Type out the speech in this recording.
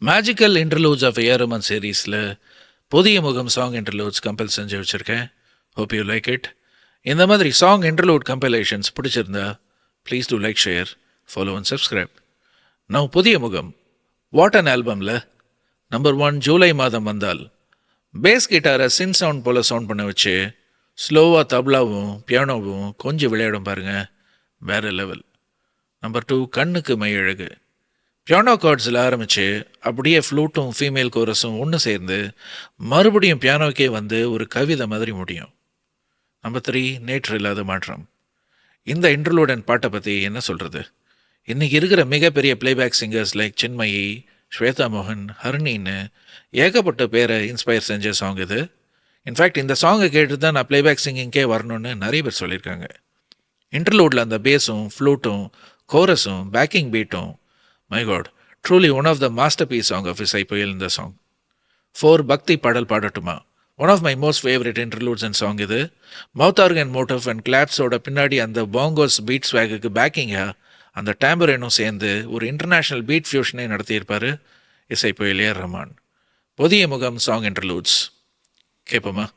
Magical interludes of ஏஆர்எமன் சீரீஸில் புதிய முகம் சாங் இன்டர்லூட்ஸ் கம்பைல் செஞ்சு வச்சுருக்கேன். Hope you like it. இந்த மாதிரி சாங் இன்டர்லூட் கம்பைலேஷன்ஸ் பிடிச்சிருந்தா please do like, share, follow and subscribe. நான் புதிய முகம் வாட் அன் ஆல்பமில் நம்பர் 1 ஜூலை மாதம் வந்தால் பேஸ் கிட்டாரை சின் சவுண்ட் போல் சவுண்ட் பண்ண வச்சு ஸ்லோவாக தப்லாவும் பியானோவும் கொஞ்சம் விளையாடும் பாருங்கள், வேறு லெவல். நம்பர் 2 கண்ணுக்கு மை அழகு. பியானோ கார்ட்ஸில் ஆரம்பித்து அப்படியே ஃப்ளூட்டும் ஃபீமேல் கோரஸும் ஒன்று சேர்ந்து மறுபடியும் பியானோக்கே வந்து ஒரு கவிதை மாதிரி முடியும். நம்பர் 3 நேற்று இல்லாத மாற்றம். இந்த இன்டர்லூடன் பாட்டை பற்றி என்ன சொல்கிறது? இன்றைக்கி இருக்கிற மிகப்பெரிய playback singers like Chinmayi, Shweta மோகன், ஹர்னின்னு ஏகப்பட்ட பேரை இன்ஸ்பயர் செஞ்ச சாங் இது. இன்ஃபேக்ட் இந்த சாங்கை கேட்டு தான் நான் பிளேபேக் சிங்கிங்கே வரணும்னு நிறைய பேர் சொல்லியிருக்காங்க. இன்டர்லூடில் அந்த பேஸும் ஃப்ளூட்டும் கோரஸும் பேக்கிங் பீட்டும், my god, truly one of the masterpiece song of இசை புயல் இந்த சாங். 4 பக்தி பாடல் பாடட்டுமா, one of my most favourite interludes and song இது. மவுத் ஆர்கன் மோட்டிவ் அண்ட் கிளாப்ஸோட பின்னாடி அந்த பாங்கோஸ் பீட் ஸ்வாகுக்கு பேக்கிங்காக அந்த டேம்பரனும் சேர்ந்து ஒரு இன்டர்நேஷ்னல் பீட் ஃபியூஷனே நடத்தியிருப்பார் இசை புயல் ஏஆர் ரஹ்மான். புதிய முகம் சாங் இன்டர்லூட்ஸ் கேட்போமா?